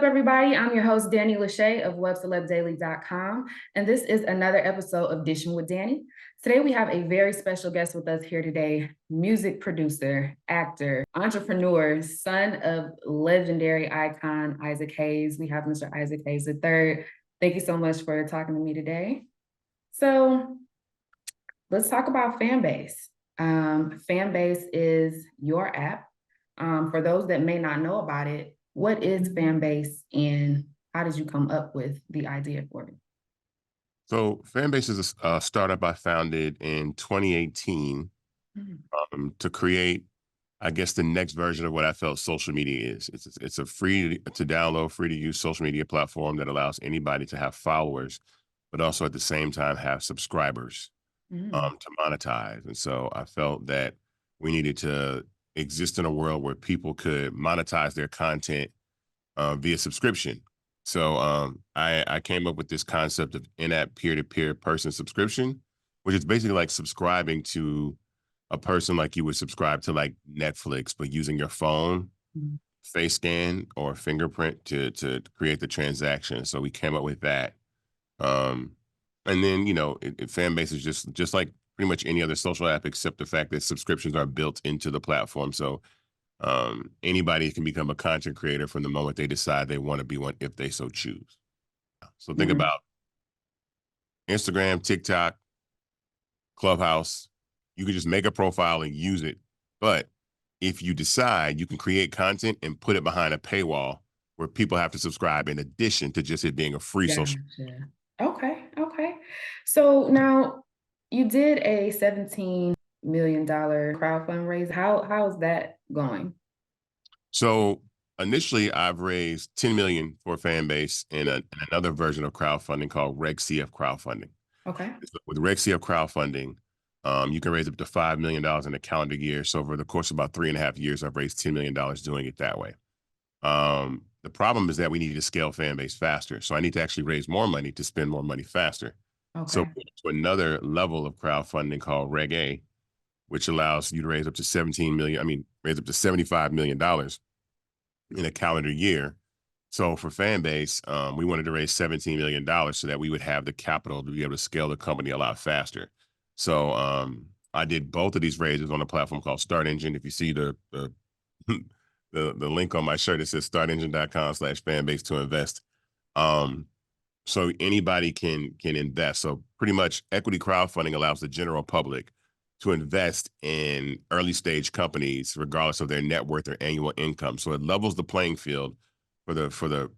up, everybody? I'm your host, Danny Lachey of webcelebdaily.com, and this is another episode of Dishing with Danny. Today, we have a very special guest with us here today, music producer, actor, entrepreneur, son of legendary icon Isaac Hayes. We have Mr. Isaac Hayes III. Thank you so much for talking to me today. So let's talk about Fanbase. Fanbase is your app. For those that may not know about it, what is Fanbase and how did you come up with the idea for it? So Fanbase is a startup I founded in 2018 to create, I guess, the next version of what I felt social media is. It's a free to download, free to use social media platform that allows anybody to have followers, but also at the same time have subscribers to monetize. And so I felt that we needed to exist in a world where people could monetize their content via subscription. So I came up with this concept of in-app peer-to-peer person subscription, which is basically like subscribing to a person like you would subscribe to like Netflix, but using your phone, face scan or fingerprint to create the transaction. So we came up with that. And then, Fanbase is just like pretty much any other social app, except the fact that subscriptions are built into the platform. So anybody can become a content creator from the moment they decide they want to be one, if they so choose. So think about Instagram, TikTok, Clubhouse. You can just make a profile and use it. But if you decide, you can create content and put it behind a paywall where people have to subscribe in addition to just it being a free social. Okay. So now you did a $17 million crowdfund raise. How is that going? So initially, I've raised 10 million for Fanbase in another version of crowdfunding called RegCF crowdfunding. Okay. With RegCF crowdfunding, you can raise up to $5 million in a calendar year. So over the course of about 3.5 years, I've raised $10 million doing it that way. The problem is that we need to scale Fanbase faster. So I need to actually raise more money to spend more money faster. So Okay. to another level of crowdfunding called Reg A, which allows you to raise up to $75 million in a calendar year. So for Fanbase, we wanted to raise $17 million so that we would have the capital to be able to scale the company a lot faster. So I did both of these raises on a platform called Start Engine. If you see the link on my shirt, it says startengine.com/fanbase to invest. So anybody can invest. So pretty much equity crowdfunding allows the general public to invest in early stage companies, regardless of their net worth or annual income. So it levels the playing field for the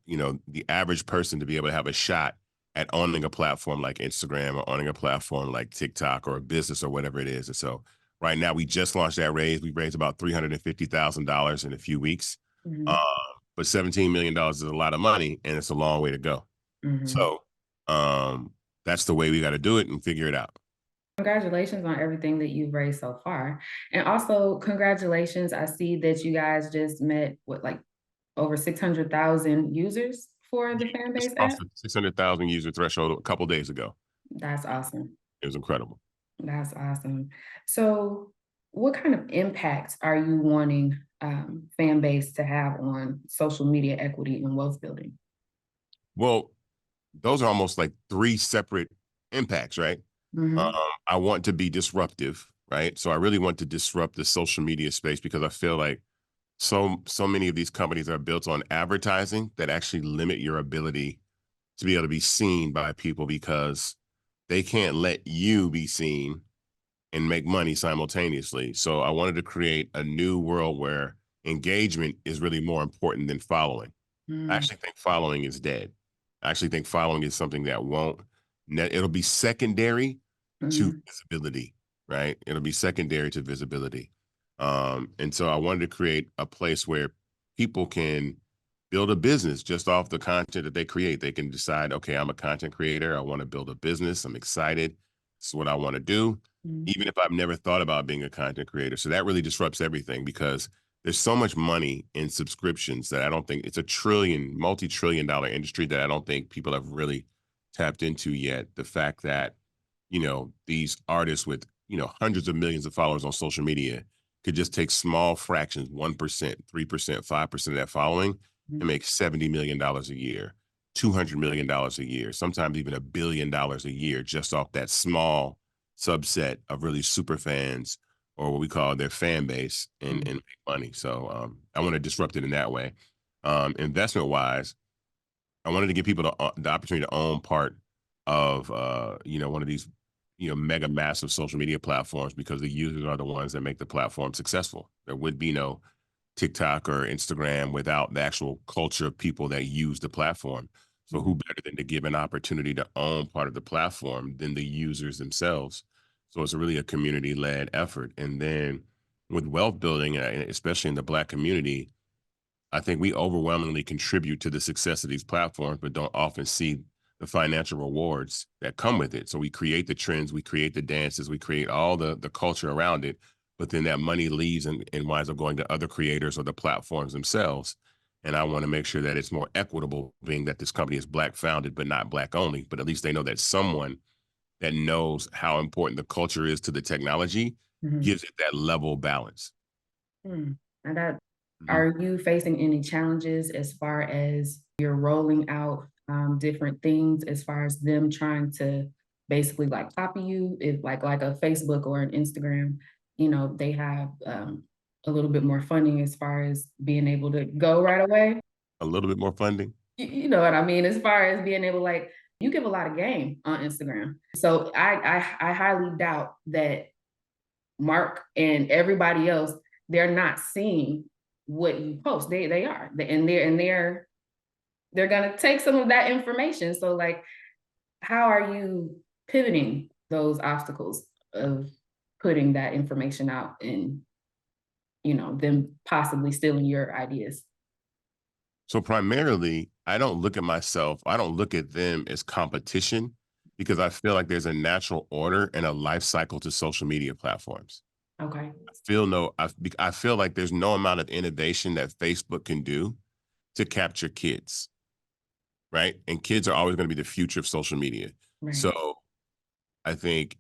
average person to be able to have a shot at owning a platform like Instagram or owning a platform like TikTok or a business or whatever it is. And so right now we just launched that raise. We raised about $350,000 in a few weeks. But $17 million is a lot of money and it's a long way to go. So that's the way we got to do it and figure it out. Congratulations on everything that you've raised so far. And also congratulations. I see that you guys just met with like over 600,000 users for the Fanbase app. 600,000 user threshold a couple days ago. That's awesome. It was incredible. That's awesome. So what kind of impact are you wanting Fanbase to have on social media equity and wealth building? Well, those are almost like three separate impacts, right? I want to be disruptive, right? So I really want to disrupt the social media space because I feel like so many of these companies are built on advertising that actually limit your ability to be able to be seen by people because they can't let you be seen and make money simultaneously. So I wanted to create a new world where engagement is really more important than following. I actually think following is dead. I actually think following is something that it'll be secondary to visibility, right? It'll be secondary to visibility. And so I wanted to create a place where people can build a business just off the content that they create. They can decide, okay, I'm a content creator. I want to build a business. I'm excited. This is what I want to do, even if I've never thought about being a content creator. So that really disrupts everything because there's so much money in subscriptions that I don't think it's a multi-trillion-dollar industry that I don't think people have really tapped into yet. The fact that, these artists with, hundreds of millions of followers on social media could just take small fractions, 1%, 3%, 5% of that following and make $70 million a year, $200 million a year, sometimes even $1 billion a year, just off that small subset of really super fans, or what we call their fan base, and make money. So I want to disrupt it in that way. Investment wise, I wanted to give people the opportunity to own part of, one of these, mega massive social media platforms, because the users are the ones that make the platform successful. There would be no TikTok or Instagram without the actual culture of people that use the platform. So who better than to give an opportunity to own part of the platform than the users themselves? So it's really a community-led effort. And then with wealth building, especially in the Black community, I think we overwhelmingly contribute to the success of these platforms, but don't often see the financial rewards that come with it. So we create the trends, we create the dances, we create all the culture around it, but then that money leaves and winds up going to other creators or the platforms themselves. And I want to make sure that it's more equitable, being that this company is Black founded, but not Black only. But at least they know that someone that knows how important the culture is to the technology gives it that level balance. And that, Mhm. are you facing any challenges as far as you're rolling out different things, as far as them trying to basically like copy you? If like a Facebook or an Instagram, they have a little bit more funding as far as being able to go right away. A little bit more funding. You know what I mean? As far as being able, like, you give a lot of game on Instagram. So I highly doubt that Mark and everybody else, they're not seeing what you post. They are. They're gonna take some of that information. So like, how are you pivoting those obstacles of putting that information out and them possibly stealing your ideas? So primarily, I don't look at myself, I don't look at them as competition, because I feel like there's a natural order and a life cycle to social media platforms. Okay. I feel like there's no amount of innovation that Facebook can do to capture kids, right? And kids are always going to be the future of social media. Right. So I think,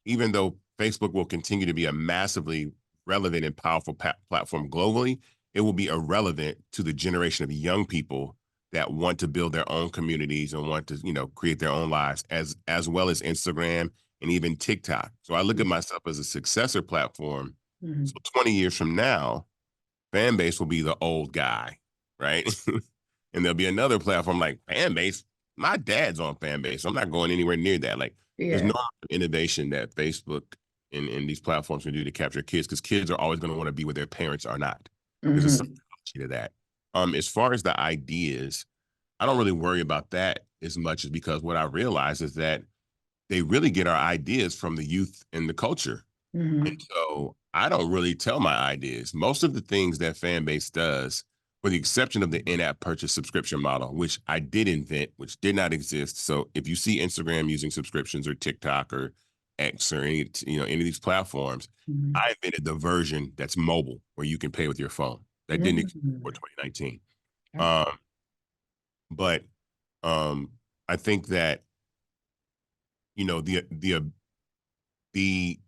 even though Facebook will continue to be a massively relevant and powerful platform globally, it will be irrelevant to the generation of young people that want to build their own communities and want to, create their own lives, as well as Instagram and even TikTok. So I look at myself as a successor platform. Mhm. So 20 years from now, Fanbase will be the old guy, right? And there'll be another platform like Fanbase. My dad's on Fanbase. I'm not going anywhere near that. Like, there's Yeah. no innovation that Facebook and these platforms can do to capture kids, because kids are always going to want to be where their parents are not. There's a Mhm. psychology to that. As far as the ideas, I don't really worry about that as much, as because what I realize is that they really get our ideas from the youth and the culture. And Mhm. so I don't really tell my ideas. Most of the things that Fanbase does, with the exception of the in-app purchase subscription model, which I did invent, which did not exist. So if you see Instagram using subscriptions, or TikTok or X, or any of these platforms, Mhm. I invented the version that's mobile, where you can pay with your phone. That didn't exist before Mm. 2019. Okay. Um, but I think that you know the the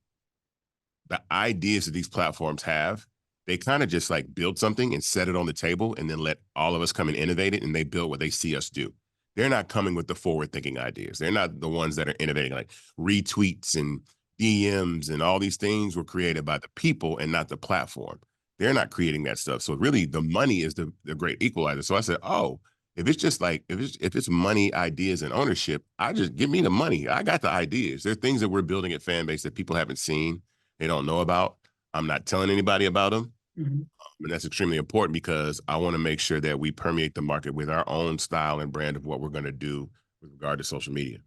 ideas that these platforms have, they kind of just like build something and set it on the table, and then let all of us come and innovate it, and they build what they see us do. They're not coming with the forward thinking ideas. They're not the ones that are innovating. Like retweets and DMs and all these things were created by the people and not the platform. They're not creating that stuff. So really the money is the great equalizer. So I said, oh, if it's just like, if it's money, ideas, and ownership, I just give me the money. I got the ideas. There are things that we're building at Fanbase that people haven't seen, they don't know about. I'm not telling anybody about them. Mhm. And that's extremely important, because I want to make sure that we permeate the market with our own style and brand of what we're going to do with regard to social media.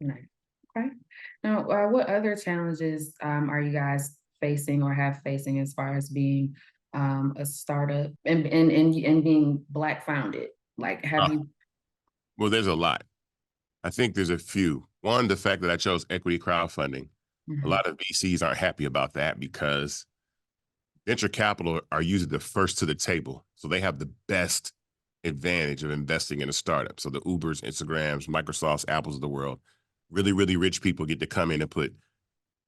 Nice. Okay. Now, what other challenges are you guys facing or have facing as far as being a startup and being Black founded? Like, have Uh, you? well, there's a lot. I think there's a few. One, the fact that I chose equity crowdfunding. A Mhm. lot of VCs aren't happy about that, because venture capital are usually the first to the table. So they have the best advantage of investing in a startup. So the Ubers, Instagrams, Microsofts, Apples of the world, really, really rich people get to come in and put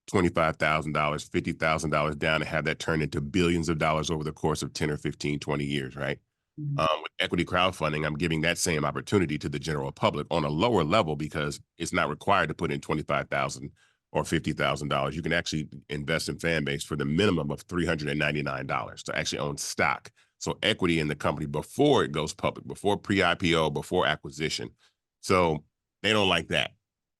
$25,000, $50,000 down, and have that turn into billions of dollars over the course of 10 or 15, 20 years, right? With equity crowdfunding, I'm giving that same opportunity to the general public on a lower level because it's not required to put in $25,000 or $50,000. You can actually invest in Fanbase for the minimum of $399 to actually own stock. So equity in the company before it goes public, before pre-IPO, before acquisition. So they don't like that.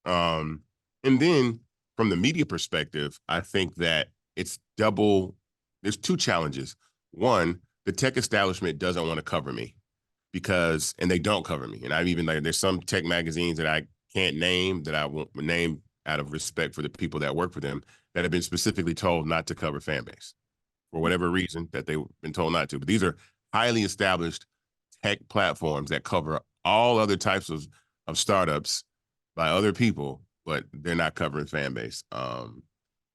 And then from the media perspective, I think that it's double. There's two challenges. One, the tech establishment doesn't want to cover me and they don't cover me. And I've even like, there's some tech magazines that I can't name that I won't name out of respect for the people that work for them that have been specifically told not to cover Fanbase for whatever reason that they've been told not to. But these are highly established tech platforms that cover all other types of startups by other people, but they're not covering Fanbase.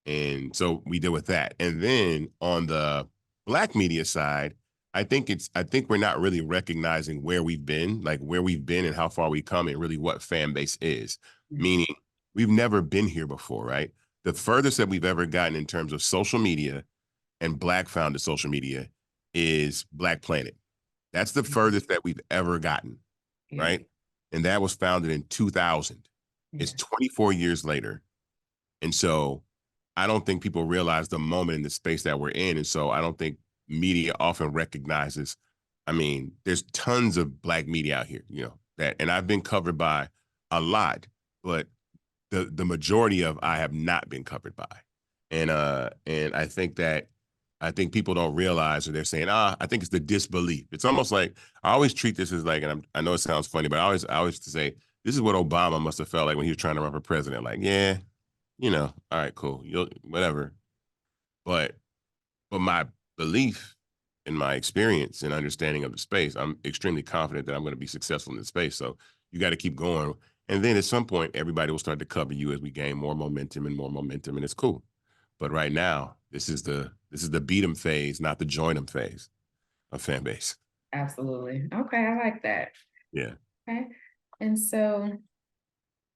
And so we deal with that. And then on the Black media side, I think we're not really recognizing where we've been and how far we come and really what Fanbase is. Meaning we've never been here before, right? The furthest that we've ever gotten in terms of social media and Black founded social media is Black Planet. That's the furthest that we've ever gotten, right? And that was founded in 2000. It's 24 years later. And so I don't think people realize the moment in the space that we're in. And so I don't think media often recognizes, I mean, there's tons of Black media out here, and I've been covered by a lot, but the majority of I have not been covered by. And I think people don't realize, or they're saying, I think it's the disbelief. It's almost like, I always treat this as like, and I know it sounds funny, but I always say, this is what Obama must have felt like when he was trying to run for president. Like, yeah, all right, cool, you'll whatever. But my belief and my experience and understanding of the space, I'm extremely confident that I'm going to be successful in this space. So you got to keep going. And then at some point, everybody will start to cover you as we gain more momentum, and it's cool. But right now, this is the beat 'em phase, not the join 'em phase of Fanbase. Absolutely. Okay, I like that. Yeah. Okay. And so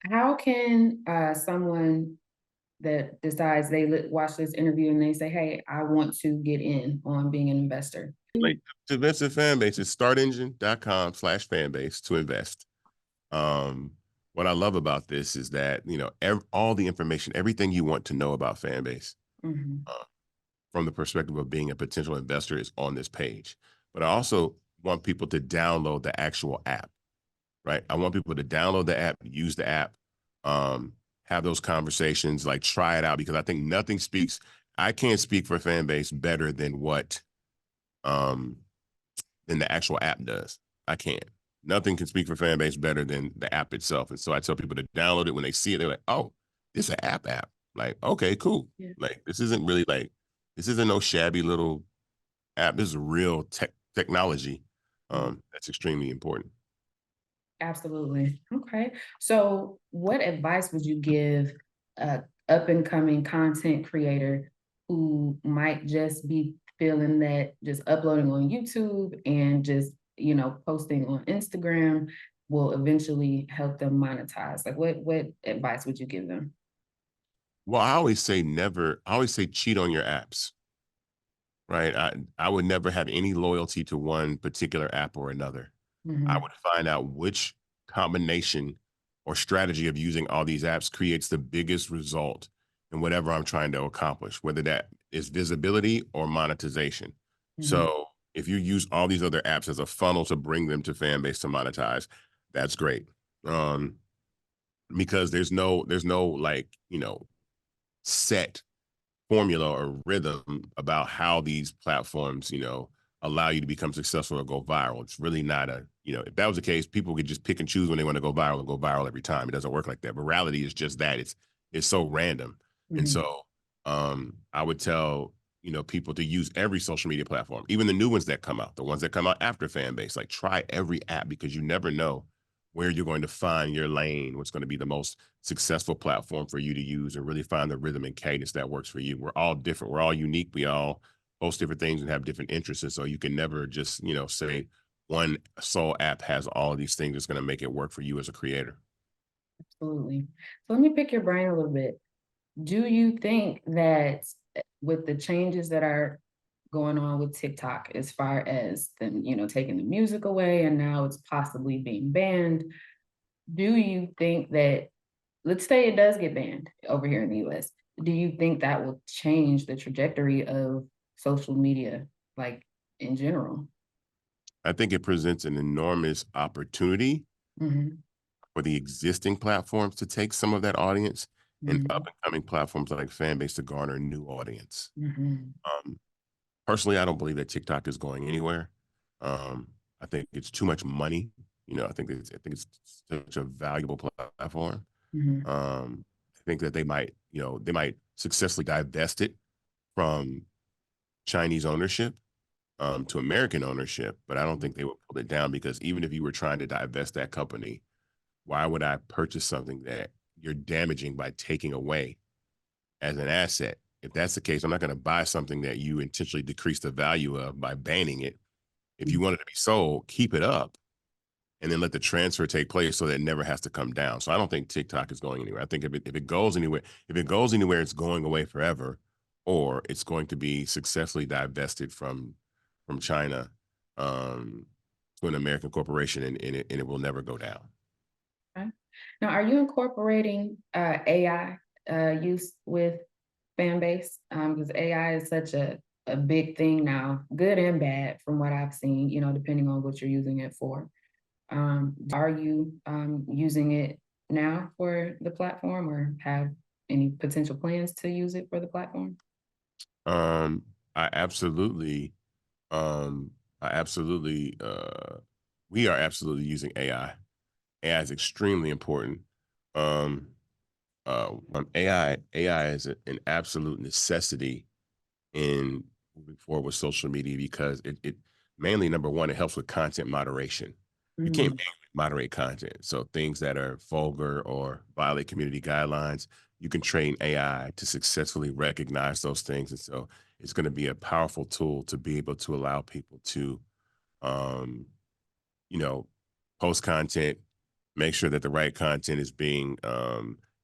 how can someone that decides they watch this interview and they say, hey, I want to get in on being an investor? Like, to invest in Fanbase is startengine.com/fanbase to invest. What I love about this is that, all the information, everything you want to know about Fanbase, from the perspective of being a potential investor, is on this page. But I also want people to download the actual app, right? I want people to download the app, use the app, have those conversations, like try it out, because I think I can't speak for Fanbase better than what, than the actual app does. I can't. Nothing can speak for Fanbase better than the app itself. And so I tell people to download it. When they see it, they're like, oh, it's an app. Like, okay, cool. Yeah. Like, this isn't no shabby little app. This is real technology. That's extremely important. Absolutely. Okay. So what advice would you give a up and coming content creator who might just be feeling that just uploading on YouTube and just, posting on Instagram will eventually help them monetize? Like what advice would you give them? Well, I always say cheat on your apps, right? I would never have any loyalty to one particular app or another. I would find out which combination or strategy of using all these apps creates the biggest result in whatever I'm trying to accomplish, whether that is visibility or monetization. So if you use all these other apps as a funnel to bring them to Fanbase to monetize, that's great. Because there's no like, set formula or rhythm about how these platforms, allow you to become successful or go viral. It's really not if that was the case, people could just pick and choose when they want to go viral and go viral every time. It doesn't work like that. Virality is just that. It's so random. And so I would tell, people to use every social media platform, even the new ones that come out, the ones that come out after Fanbase. Like, try every app, because you never know where you're going to find your lane, what's going to be the most successful platform for you to use, and really find the rhythm and cadence that works for you. We're all different. We're all unique. We all post different things and have different interests. And so you can never just, say one sole app has all of these things that's going to make it work for you as a creator. Absolutely. So let me pick your brain a little bit. Do you think that with the changes that are going on with TikTok as far as them, taking the music away and now it's possibly being banned. Do you think that, let's say it does get banned over here in the US, do you think that will change the trajectory of social media, like in general? I think it presents an enormous opportunity Hmm. for the existing platforms to take some of that audience and up Hmm. and coming platforms like Fanbase to garner new audience. Hmm. Um, Personally, I don't believe that TikTok is going anywhere. Um, I think it's too much money. I think it's such a valuable platform. Hmm. I think that they might successfully divest it from Chinese ownership to American ownership, but I don't think they would pull it down because even if you were trying to divest that company, why would I purchase something that you're damaging by taking away as an asset? If that's the case, I'm not going to buy something that you intentionally decrease the value of by banning it. If you want it to be sold, keep it up and then let the transfer take place so that it never has to come down. So I don't think TikTok is going anywhere. I think if it goes anywhere, it's going away forever, or it's going to be successfully divested from China to an American corporation, and it will never go down. Okay. Now, are you incorporating AI use with Fanbase? Because AI is such a big thing now, good and bad, from what I've seen, depending on what you're using it for. Are you using it now for the platform or have any potential plans to use it for the platform? Um, I absolutely, um, I absolutely, we are absolutely using AI. AI is extremely important. Um, AI is an absolute necessity in moving forward with social media because it mainly number one, it helps with content moderation. You can't Mm, manually moderate content. So things that are vulgar or violate community guidelines, you can train AI to successfully recognize those things. And so it's going to be a powerful tool to be able to allow people to um, you know, post content, make sure that the right content is being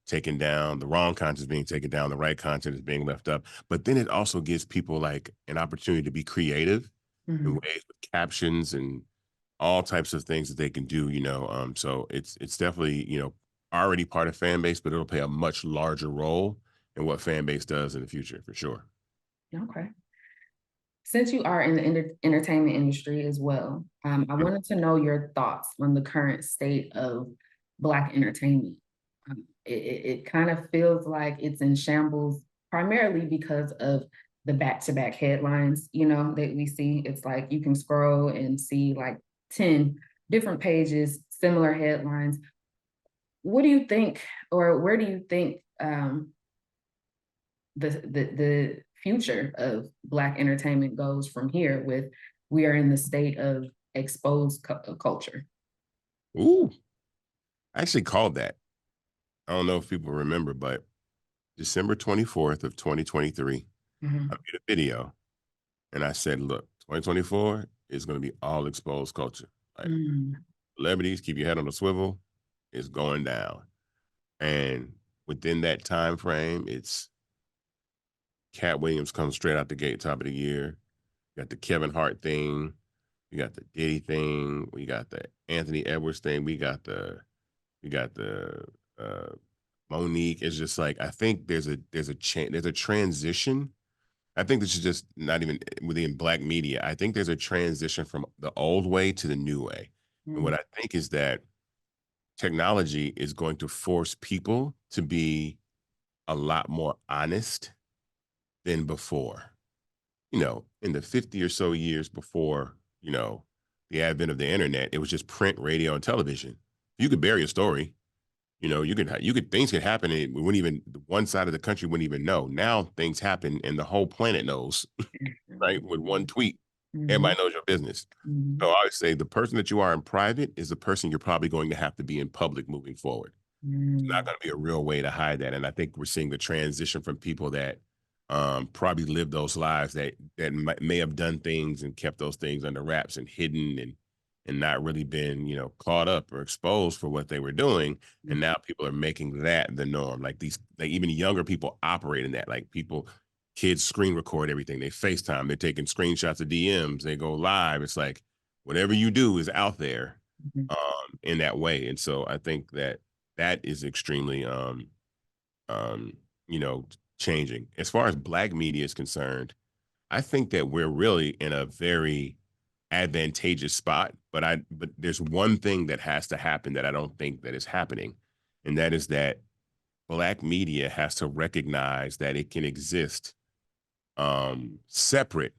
taken down, the wrong content is being taken down, the right content is being left up. But then it also gives people like an opportunity to be creative in mhm. ways with captions and all types of things that they can do, so it's definitely, already part of fan base, but it'll play a much larger role in what fan base does in the future for sure. Okay. Since you are in the entertainment industry as well, I Mhm. wanted to know your thoughts on the current state of Black entertainment. It kind of feels like it's in shambles, primarily because of the back-to-back headlines, that we see. It's like you can scroll and see like 10 different pages, similar headlines. What do you think, or where do you think the future of Black entertainment goes from here with we are in the state of exposed culture? Ooh, I actually called that. I don't know if people remember, but December 24th of 2023, I Mhm. made a video and I said, look, 2024 is going to be all exposed culture. Like Mm, celebrities, keep your head on the swivel. It's going down. And within that time frame, it's Cat Williams comes straight out the gate, top of the year. You got the Kevin Hart thing. We got the Diddy thing. We got the Anthony Edwards thing. We got the uh, Monique. It's just like I think there's a transition. I think this is just not even within Black media. I think there's a transition from the old way to the new way. And what mm, I think is that technology is going to force people to be a lot more honest than before. In the 50 or so years before, the advent of the internet, it was just print, radio, and television. You could bury a story. You could things could happen and we wouldn't even one side of the country wouldn't even know. Now things happen and the whole planet knows, right? With one tweet, mhm, everybody knows your business. So mhm, I would say the person that you are in private is the person you're probably going to have to be in public moving forward. It's not mm, going to be a real way to hide that. And I think we're seeing the transition from people that probably lived those lives that may have done things and kept those things under wraps and hidden and not really been caught up or exposed for what they were doing. And mm, now people are making that the norm. Like even younger people operate in that. Like people kids screen record everything. They FaceTime, they're taking screenshots of DMs, they go live. It's like whatever you do is out there Mhm. in that way. And so I think that that is extremely um, you know, changing. As far as Black media is concerned, I think that we're really in a very advantageous spot, but there's one thing that has to happen that I don't think that is happening, and that is that Black media has to recognize that it can exist separate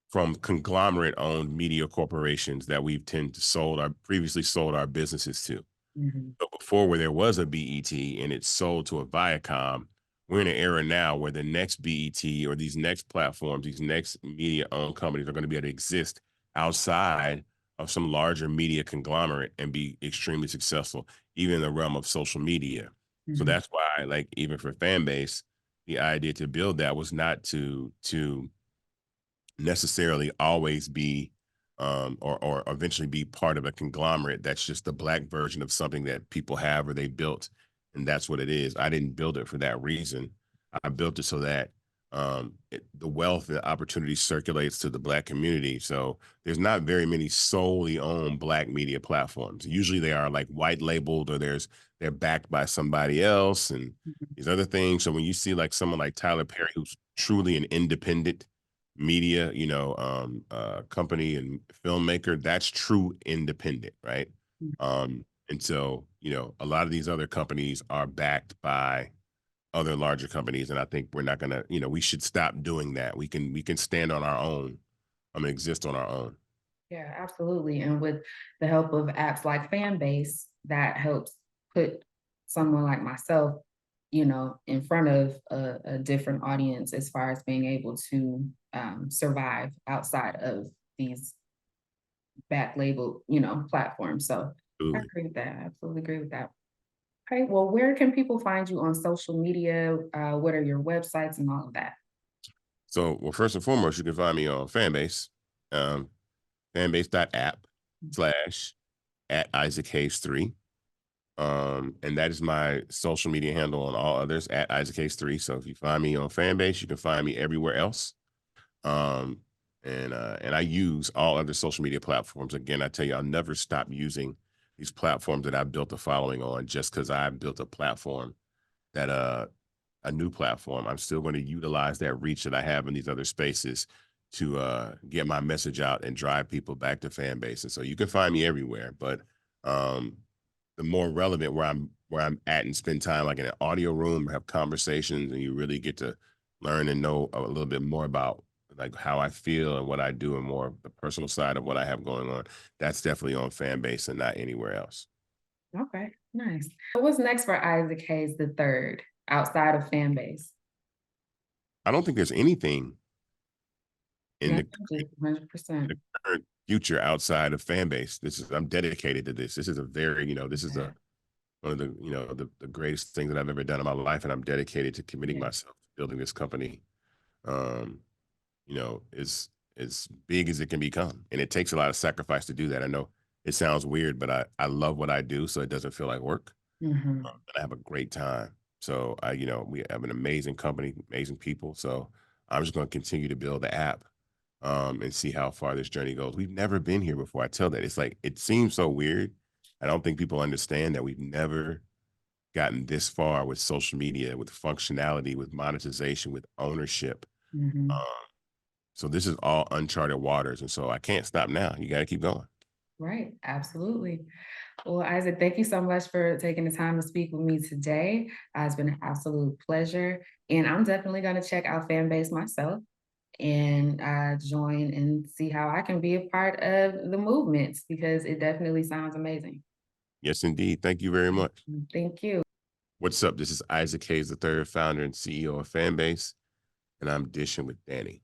from conglomerate owned media corporations that we've tend to previously sold our businesses to. Mhm. So before, where there was a BET and it's sold to a Viacom, we're in an era now where the next BET or these next platforms, these next media owned companies are going to be able to exist outside of some larger media conglomerate and be extremely successful, even in the realm of social media. So Mhm. that's why, like, even for Fanbase, the idea to build that was not to necessarily always be or eventually be part of a conglomerate that's just the Black version of something that people have or they built, and that's what it is. I didn't build it for that reason. I built it so that the wealth and opportunity circulates to the Black community. So there's not very many solely owned Black media platforms. Usually they are like white labeled, or they're backed by somebody else and Mhm. these other things. So when you see like someone like Tyler Perry, who's truly an independent media, company and filmmaker, that's true independent, right? And so, a lot of these other companies are backed by other larger companies, and I think we're not gonna, we should stop doing that. We can stand on our own, exist on our own. Yeah, absolutely. And with the help of apps like Fanbase, that helps put someone like myself, in front of a different audience as far as being able to survive outside of these back labeled, platforms. So I Absolutely. agree with that. I absolutely agree with that. Okay, well, where can people find you on social media? What are your websites and all of that? So, well, first and foremost, you can find me on Fanbase, um, fanbase.app slash at Isaac Hayes 3. And that is my social media handle on all others at Isaac Hayes 3. So if you find me on Fanbase, you can find me everywhere else. Um, and I use all other social media platforms. Again, I tell you, I'll never stop using these platforms that I built a following on just because I built a platform that a new platform. I'm still going to utilize that reach that I have in these other spaces to get my message out and drive people back to Fanbase. And so you can find me everywhere, but um, the more relevant where I'm at and spend time like in an audio room, have conversations, and you really get to learn and know a little bit more about like how I feel and what I do and more of the personal side of what I have going on. That's definitely on Fanbase and not anywhere else. Okay, nice. So what's next for Isaac Hayes the third outside of Fanbase? I don't think there's anything in Yeah, the just 100%. current future outside of Fanbase. I'm dedicated to this. This is a very, this is Okay. a one of the, the greatest things that I've ever done in my life, and I'm dedicated to committing Yeah. myself to building this company. Um, as big as it can become, and it takes a lot of sacrifice to do that. I know it sounds weird, but I love what I do, so it doesn't feel like work. Mhm. And I have a great time. So we have an amazing company, amazing people. So I'm just going to continue to build the app and see how far this journey goes. We've never been here before. I tell that it's like it seems so weird. I don't think people understand that we've never gotten this far with social media, with functionality, with monetization, with ownership. Mhm. Um, so this is all uncharted waters, and so I can't stop now. You got to keep going. Right. Absolutely. Well, Isaac, thank you so much for taking the time to speak with me today. It's been an absolute pleasure. And I'm definitely going to check out Fanbase myself and join and see how I can be a part of the movements because it definitely sounds amazing. Yes, indeed. Thank you very much. Thank you. What's up? This is Isaac Hayes, the third founder and CEO of Fanbase, and I'm dishing with Danny.